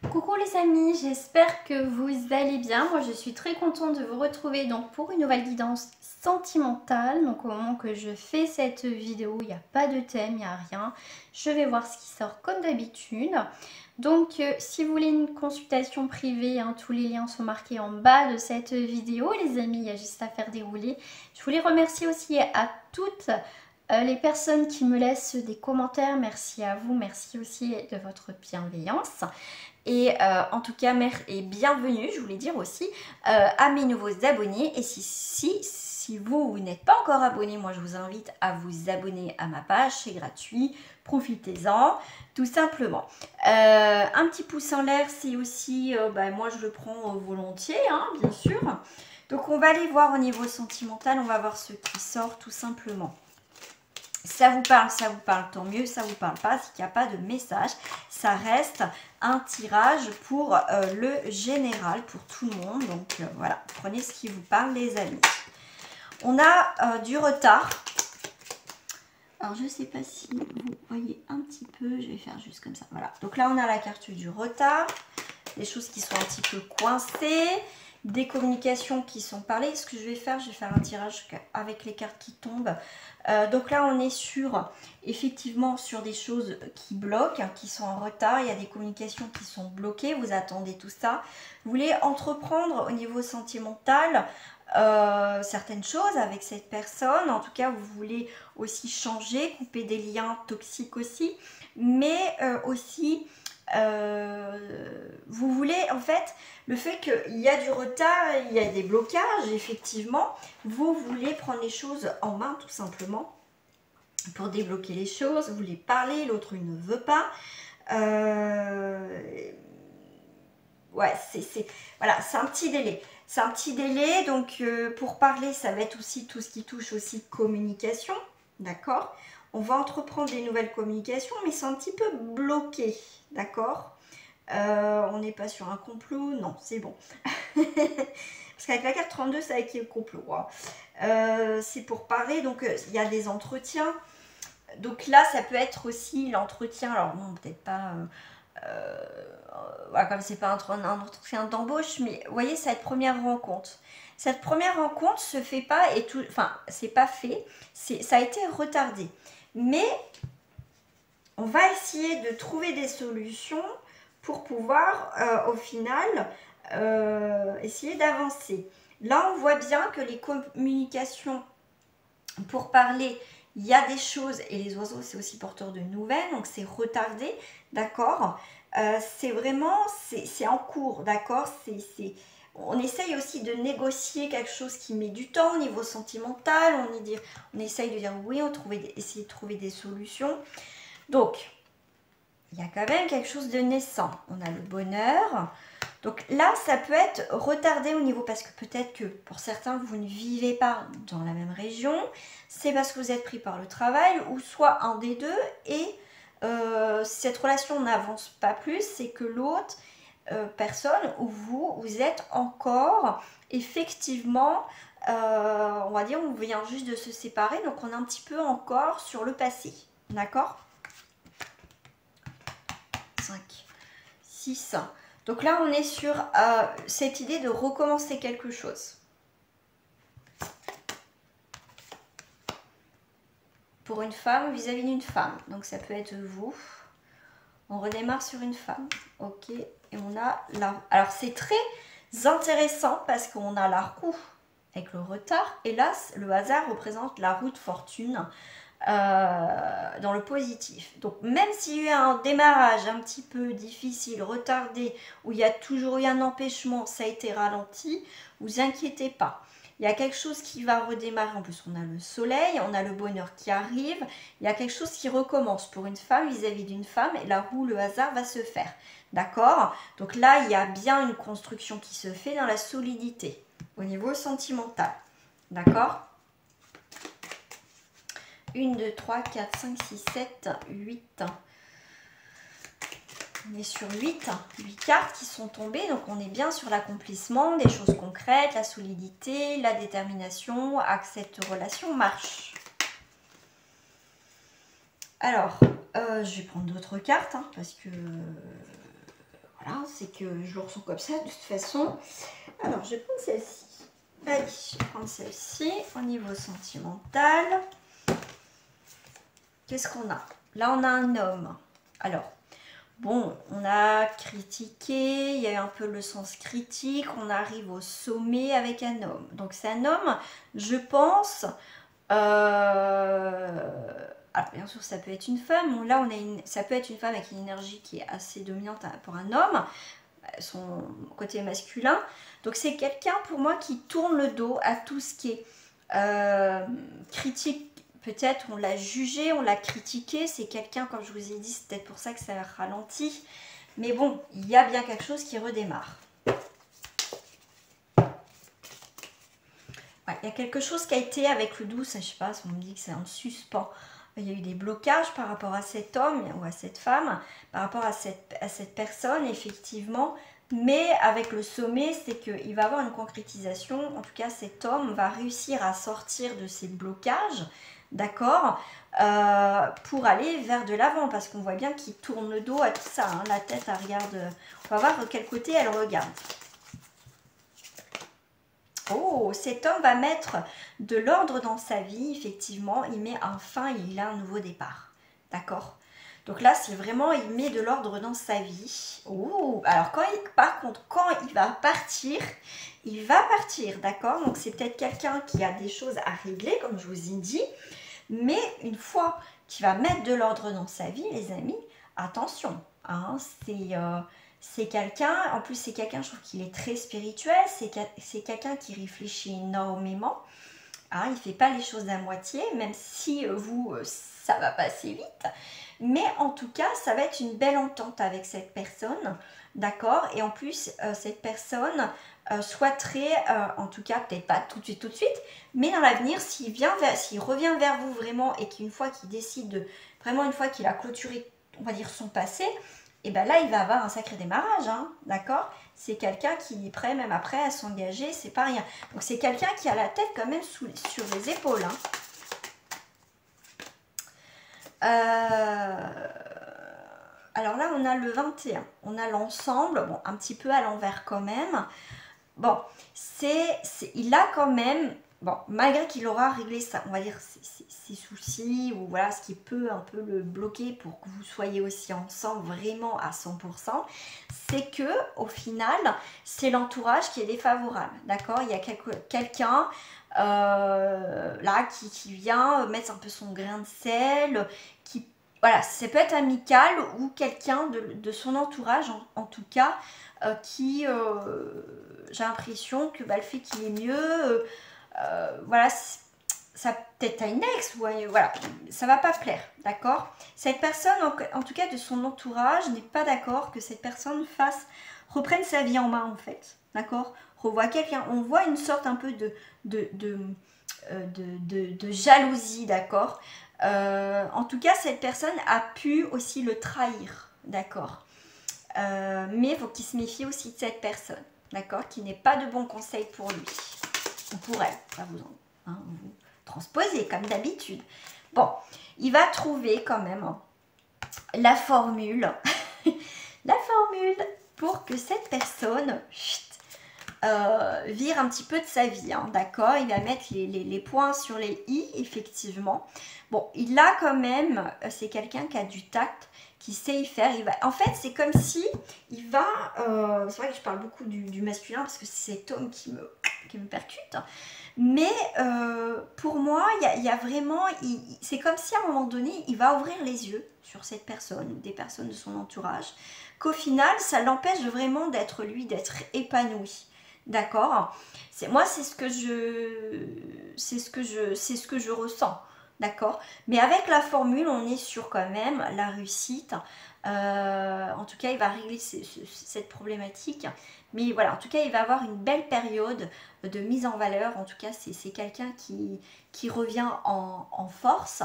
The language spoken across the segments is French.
Coucou les amis, j'espère que vous allez bien. Moi je suis très contente de vous retrouver donc pour une nouvelle guidance sentimentale. Donc au moment que je fais cette vidéo, il n'y a pas de thème, il n'y a rien. Je vais voir ce qui sort comme d'habitude. Donc si vous voulez une consultation privée, tous les liens sont marqués en bas de cette vidéo les amis, il y a juste à faire dérouler. Je voulais remercier aussi à toutes les personnes qui me laissent des commentaires. Merci à vous, merci aussi de votre bienveillance. Et en tout cas, et bienvenue, je voulais dire aussi, à mes nouveaux abonnés. Et si vous n'êtes pas encore abonné, moi je vous invite à vous abonner à ma page, c'est gratuit, profitez-en, tout simplement. Un petit pouce en l'air, c'est aussi, moi je le prends volontiers, bien sûr. Donc on va aller voir au niveau sentimental, on va voir ce qui sort tout simplement. Ça vous parle, tant mieux. Ça vous parle pas, c'est qu'il n'y a pas de message. Ça reste un tirage pour le général, pour tout le monde. Donc voilà, prenez ce qui vous parle les amis. On a du retard. Alors je ne sais pas si vous voyez un petit peu, je vais faire juste comme ça. Voilà, donc là on a la carte du retard. Des choses qui sont un petit peu coincées. Des communications qui sont parlées. Ce que je vais faire un tirage avec les cartes qui tombent. Donc là on est effectivement sur des choses qui bloquent, qui sont en retard. Il y a des communications qui sont bloquées, vous attendez tout ça. Vous voulez entreprendre au niveau sentimental certaines choses avec cette personne. En tout cas vous voulez aussi changer, couper des liens toxiques aussi. Mais aussi vous voulez en fait le fait qu'il y a du retard, il y a des blocages effectivement, vous voulez prendre les choses en main tout simplement pour débloquer les choses, vous voulez parler, l'autre il ne veut pas. Ouais, voilà, c'est un petit délai. C'est un petit délai, donc pour parler, ça va être aussi tout ce qui touche aussi communication, d'accord? On va entreprendre des nouvelles communications, mais c'est un petit peu bloqué, d'accord? On n'est pas sur un complot, non, c'est bon. Parce qu'avec la carte 32, c'est avec le complot. C'est pour parler, donc il y a des entretiens. Donc là, ça peut être aussi l'entretien, alors non, peut-être pas... comme c'est pas un entretien d'embauche, mais vous voyez, cette première rencontre. Cette première rencontre se fait pas et tout, enfin, c'est pas fait, ça a été retardé. Mais on va essayer de trouver des solutions pour pouvoir, au final, essayer d'avancer. Là, on voit bien que les communications pour parler, il y a des choses, et les oiseaux, c'est aussi porteur de nouvelles, donc c'est retardé, d'accord? C'est vraiment, c'est en cours, d'accord? On essaye aussi de négocier quelque chose qui met du temps au niveau sentimental, on essaye de dire oui, essayer de trouver des solutions. Donc, il y a quand même quelque chose de naissant. On a le bonheur. Donc là, ça peut être retardé au niveau, parce que peut-être que pour certains, vous ne vivez pas dans la même région. C'est parce que vous êtes pris par le travail, ou soit un des deux, et cette relation n'avance pas plus, c'est que l'autre personne, ou vous êtes encore, effectivement, on va dire, on vient juste de se séparer, donc on est un petit peu encore sur le passé. D'accord ? 5, 6. Donc là, on est sur cette idée de recommencer quelque chose. Pour une femme vis-à-vis d'une femme. Donc ça peut être vous. On redémarre sur une femme. Ok. Et on a la... Alors c'est très intéressant parce qu'on a la roue avec le retard. Et là, le hasard représente la roue de fortune. Dans le positif. Donc même s'il y a eu un démarrage un petit peu difficile, retardé, où il y a toujours eu un empêchement, ça a été ralenti, vous inquiétez pas. Il y a quelque chose qui va redémarrer. En plus, on a le soleil, on a le bonheur qui arrive. Il y a quelque chose qui recommence pour une femme vis-à-vis d'une femme, et la roue, le hasard va se faire. D'accord? Donc là, il y a bien une construction qui se fait dans la solidité au niveau sentimental. D'accord? 1, 2, 3, 4, 5, 6, 7, 8. On est sur 8 cartes qui sont tombées. Donc on est bien sur l'accomplissement, des choses concrètes, la solidité, la détermination à que cette relation marche. Alors, je vais prendre d'autres cartes parce que... voilà. hein, c'est que je le ressens comme ça de toute façon. Alors, je vais prendre celle-ci. Allez, je vais prendre celle-ci au niveau sentimental. Qu'est-ce qu'on a? Là, on a un homme. Alors, bon, on a critiqué, il y a eu un peu le sens critique, on arrive au sommet avec un homme. Donc, c'est un homme, je pense... alors, bien sûr, ça peut être une femme. Bon, là, ça peut être une femme avec une énergie qui est assez dominante pour un homme, son côté masculin. Donc, c'est quelqu'un, pour moi, qui tourne le dos à tout ce qui est critique. Peut-être on l'a jugé, on l'a critiqué. C'est quelqu'un, comme je vous ai dit, c'est peut-être pour ça que ça ralentit. Mais bon, il y a bien quelque chose qui redémarre. Il y a quelque chose qui a été avec le 12, je sais pas, on me dit que c'est un suspens. Il y a eu des blocages par rapport à cet homme ou à cette femme, par rapport à cette personne, effectivement. Mais avec le sommet, c'est qu'il va avoir une concrétisation. En tout cas, cet homme va réussir à sortir de ces blocages, d'accord, pour aller vers de l'avant. Parce qu'on voit bien qu'il tourne le dos à tout ça. Hein, la tête, elle regarde. On va voir de quel côté elle regarde. Oh, cet homme va mettre de l'ordre dans sa vie, effectivement, il met un fin et il a un nouveau départ, d'accord? Donc là, c'est vraiment, il met de l'ordre dans sa vie. Oh, alors par contre, quand il va partir, d'accord? Donc c'est peut-être quelqu'un qui a des choses à régler, comme je vous ai dit, mais une fois qu'il va mettre de l'ordre dans sa vie, les amis, attention, hein, c'est quelqu'un, en plus c'est quelqu'un, je trouve qu'il est très spirituel, c'est quelqu'un qui réfléchit énormément, hein, il ne fait pas les choses à moitié, même si ça va passer vite, mais en tout cas, ça va être une belle entente avec cette personne, d'accord, et en plus, cette personne souhaiterait, en tout cas, peut-être pas tout de suite, mais dans l'avenir, s'il revient vers vous vraiment, et qu'une fois qu'il décide vraiment une fois qu'il a clôturé, on va dire, son passé, et bien là, il va avoir un sacré démarrage, hein, d'accord? C'est quelqu'un qui est prêt, même après, à s'engager, c'est pas rien. Donc, c'est quelqu'un qui a la tête quand même sur les épaules. Hein. Alors là, on a le 21. On a l'ensemble, bon, un petit peu à l'envers quand même. Bon, il a quand même... Bon, malgré qu'il aura réglé ça, on va dire ses soucis ou voilà ce qui peut un peu le bloquer pour que vous soyez aussi ensemble vraiment à 100%, c'est que au final, c'est l'entourage qui est défavorable, d'accord? Il y a quelqu'un là qui vient mettre un peu son grain de sel, qui voilà, ça peut être amical ou quelqu'un de son entourage en tout cas qui j'ai l'impression que le fait qu'il est mieux voilà, ça peut-être à une ex, ou voilà, ça va pas plaire, d'accord? Cette personne, en tout cas de son entourage, n'est pas d'accord que cette personne reprenne sa vie en main, en fait, d'accord? Revoit quelqu'un, on voit une sorte un peu de jalousie, d'accord? En tout cas, cette personne a pu aussi le trahir, d'accord? Mais il faut qu'il se méfie aussi de cette personne, d'accord? Qui n'est pas de bons conseils pour lui. Ou pour elle, ça vous transposez comme d'habitude. Bon, il va trouver quand même la formule, pour que cette personne vire un petit peu de sa vie, hein, d'accord? Il va mettre les points sur les i, effectivement. Bon, il a quand même, c'est quelqu'un qui a du tact, qui sait y faire. En fait, c'est comme si il va... c'est vrai que je parle beaucoup du masculin parce que c'est cet homme qui me percute. Mais pour moi, il y a vraiment... c'est comme si à un moment donné, il va ouvrir les yeux sur cette personne, des personnes de son entourage, qu'au final, ça l'empêche vraiment d'être lui, d'être épanoui. D'accord? Moi, c'est ce que je ressens. D'accord? Mais avec la formule, on est sur quand même la réussite. En tout cas, il va régler cette problématique. Mais voilà, en tout cas, il va avoir une belle période de mise en valeur. En tout cas, c'est quelqu'un qui revient en force.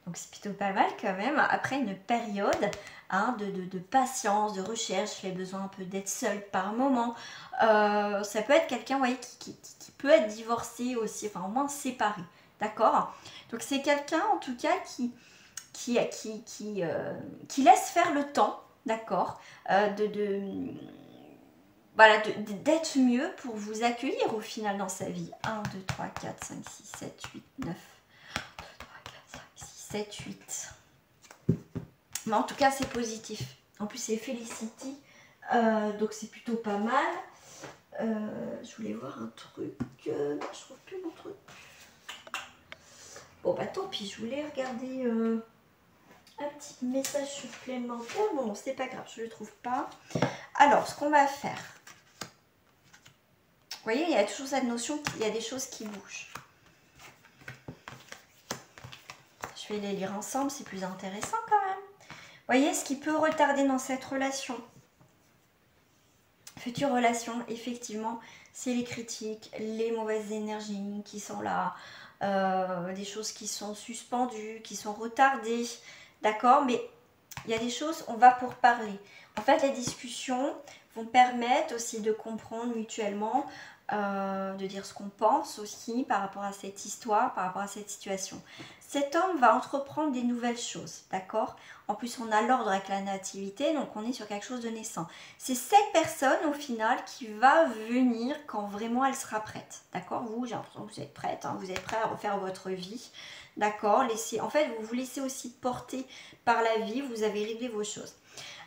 Donc, c'est plutôt pas mal quand même. Après une période de patience, de recherche, il a besoin un peu d'être seul par moment. Ça peut être quelqu'un, vous voyez, qui peut être divorcé aussi, enfin au moins séparé. D'accord? Donc c'est quelqu'un en tout cas qui laisse faire le temps, d'accord, voilà, d'être mieux pour vous accueillir au final dans sa vie. 1, 2, 3, 4, 5, 6, 7, 8, 9. 1, 2, 3, 4, 5, 6, 7, 8. Mais en tout cas, c'est positif. En plus, c'est Felicity. Donc, c'est plutôt pas mal. Je voulais voir un truc. Je trouve plus mon truc. Bon, bah tant pis. Je voulais regarder un petit message supplémentaire. Bon, c'est pas grave. Je ne le trouve pas. Alors, ce qu'on va faire. Vous voyez, il y a toujours cette notion qu'il y a des choses qui bougent. Je vais les lire ensemble. C'est plus intéressant quand même. Vous voyez, ce qui peut retarder dans cette relation. Future relation, effectivement, c'est les critiques, les mauvaises énergies qui sont là, des choses qui sont suspendues, qui sont retardées, d'accord? Mais il y a des choses, on va pour parler. En fait, les discussions vont permettre aussi de comprendre mutuellement, de dire ce qu'on pense aussi par rapport à cette histoire, par rapport à cette situation. Cet homme va entreprendre des nouvelles choses, d'accord? En plus, on a l'ordre avec la nativité, donc on est sur quelque chose de naissant. C'est cette personne, au final, qui va venir quand vraiment elle sera prête, d'accord? Vous, j'ai l'impression que vous êtes prête, hein, vous êtes prêt à refaire votre vie, d'accord? En fait, vous vous laissez aussi porter par la vie, vous avez réglé vos choses.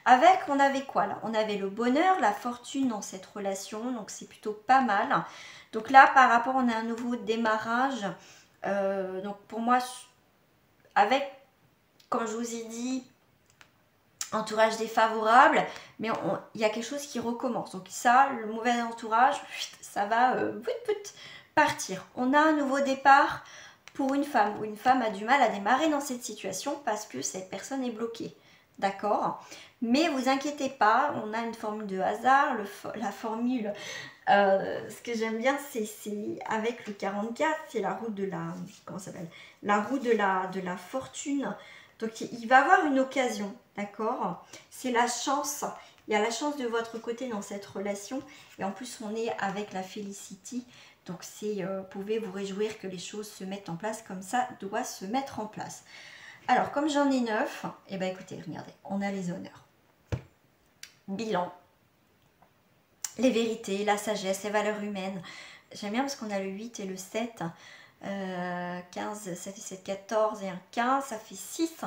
Avec, on avait quoi là? On avait le bonheur, la fortune dans cette relation, donc c'est plutôt pas mal. Donc là, par rapport, on a un nouveau démarrage. Donc pour moi, avec, comme je vous ai dit, entourage défavorable, mais il y a quelque chose qui recommence. Donc ça, le mauvais entourage, ça va partir. On a un nouveau départ pour une femme, où une femme a du mal à démarrer dans cette situation parce que cette personne est bloquée. D'accord? Mais vous inquiétez pas, on a une formule de hasard, la formule, ce que j'aime bien, c'est avec le 44, c'est la roue de la, comment ça s'appelle? La roue de la fortune. Donc il va avoir une occasion, d'accord? C'est la chance, il y a la chance de votre côté dans cette relation, et en plus on est avec la Felicity, donc vous pouvez vous réjouir que les choses se mettent en place comme ça doit se mettre en place. Alors, comme j'en ai 9, et ben écoutez, regardez, on a les honneurs. Bilan. Les vérités, la sagesse, les valeurs humaines. J'aime bien parce qu'on a le 8 et le 7. 15, ça fait 7, 14 et un 15, ça fait 6.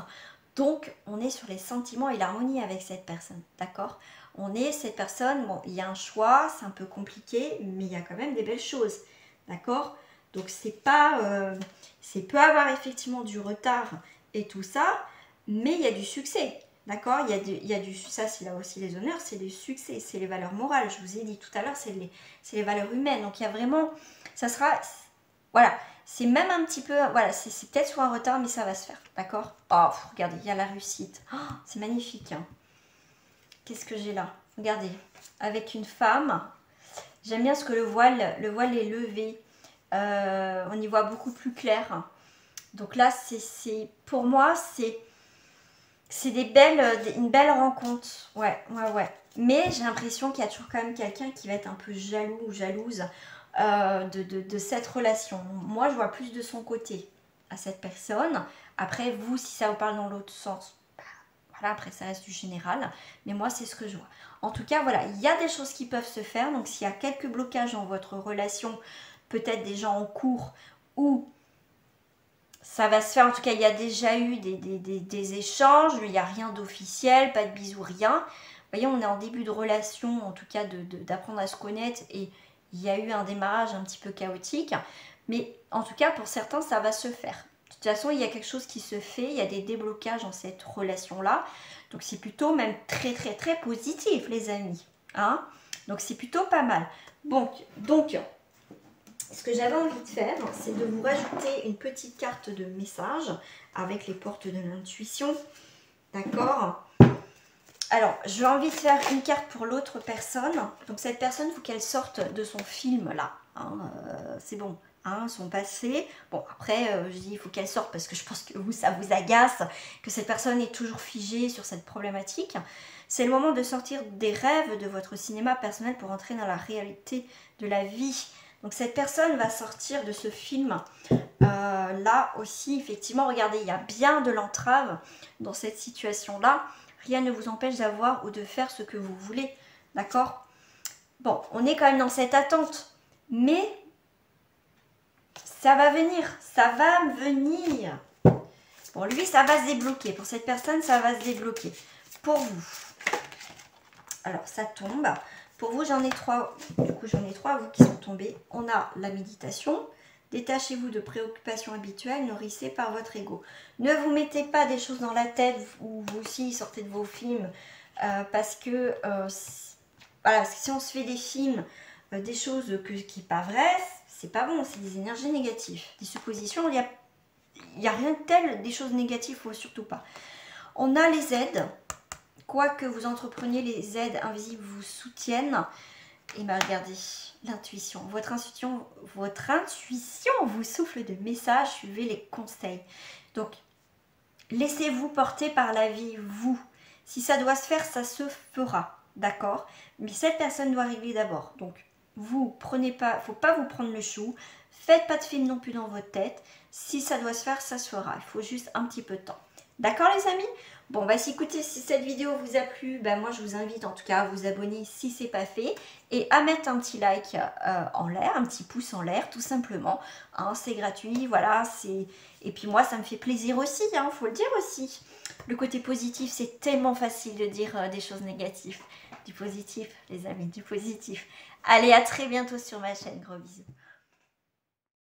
Donc, on est sur les sentiments et l'harmonie avec cette personne, d'accord? On est cette personne, bon, il y a un choix, c'est un peu compliqué, mais il y a quand même des belles choses, d'accord? Donc, c'est pas... c'est peut avoir effectivement du retard et tout ça, mais il y a du succès, d'accord? Ça c'est là aussi les honneurs, c'est du succès, c'est les valeurs morales, je vous ai dit tout à l'heure, c'est les valeurs humaines, donc il y a vraiment, ça sera, voilà, c'est même un petit peu, voilà, c'est peut-être sur un retard, mais ça va se faire, d'accord? Oh, regardez, il y a la réussite, oh, c'est magnifique, hein. Qu'est-ce que j'ai là? Regardez, avec une femme, j'aime bien ce que le voile est levé, on y voit beaucoup plus clair. Donc là, pour moi, c'est une belle rencontre. Ouais. Mais j'ai l'impression qu'il y a toujours quand même quelqu'un qui va être un peu jaloux ou jalouse de cette relation. Moi, je vois plus de son côté à cette personne. Après, vous, si ça vous parle dans l'autre sens, bah, voilà, après, ça reste du général. Mais moi, c'est ce que je vois. En tout cas, voilà, il y a des choses qui peuvent se faire. Donc, s'il y a quelques blocages dans votre relation, peut-être des gens en cours ou... ça va se faire, en tout cas il y a déjà eu des échanges, mais il n'y a rien d'officiel, pas de bisous, rien. Vous voyez, on est en début de relation, en tout cas d'apprendre à se connaître, et il y a eu un démarrage un petit peu chaotique. Mais en tout cas, pour certains, ça va se faire. De toute façon, il y a quelque chose qui se fait, il y a des déblocages dans cette relation-là. Donc c'est plutôt même très très très positif, les amis. Hein, donc c'est plutôt pas mal. Donc ce que j'avais envie de faire, c'est de vous rajouter une petite carte de message avec les portes de l'intuition. D'accord? Alors, j'ai envie de faire une carte pour l'autre personne. Donc, cette personne, il faut qu'elle sorte de son film, là. Hein, c'est bon, hein, son passé. Bon, après, je dis, il faut qu'elle sorte parce que je pense que vous, ça vous agace, que cette personne est toujours figée sur cette problématique. C'est le moment de sortir des rêves de votre cinéma personnel pour entrer dans la réalité de la vie. Donc cette personne va sortir de ce film. Là aussi, effectivement, regardez, il y a bien de l'entrave dans cette situation-là. rien ne vous empêche d'avoir ou de faire ce que vous voulez, d'accord? Bon, on est quand même dans cette attente, mais ça va venir, ça va venir. Pour lui, ça va se débloquer. Pour cette personne, ça va se débloquer. Pour vous, alors ça tombe. Pour vous, j'en ai 3. Du coup, j'en ai 3, vous qui sont tombés. On a la méditation. Détachez-vous de préoccupations habituelles nourrissez par votre ego. Ne vous mettez pas des choses dans la tête ou vous aussi sortez de vos films parce que voilà, parce que si on se fait des films, des choses qui pas vraies, c'est pas bon, c'est des énergies négatives. Des suppositions, il n'y a rien de tel, des choses négatives, faut surtout pas. On a les aides. Quoi que vous entrepreniez, les aides invisibles vous soutiennent. Et bien regardez, l'intuition. Votre intuition vous souffle de messages, suivez les conseils. Donc, laissez-vous porter par la vie, vous. Si ça doit se faire, ça se fera, d'accord? Mais cette personne doit régler d'abord. Donc, vous prenez pas, faut pas vous prendre le chou. Faites pas de film non plus dans votre tête. Si ça doit se faire, ça se fera. Il faut juste un petit peu de temps. D'accord les amis? Bon bah si écoutez, si cette vidéo vous a plu, bah moi je vous invite en tout cas à vous abonner si ce n'est pas fait et à mettre un petit like en l'air, un petit pouce en l'air tout simplement. Hein, c'est gratuit, voilà, et puis moi ça me fait plaisir aussi, hein, faut le dire aussi. Le côté positif, c'est tellement facile de dire des choses négatives. Du positif les amis, du positif. Allez, à très bientôt sur ma chaîne, gros bisous.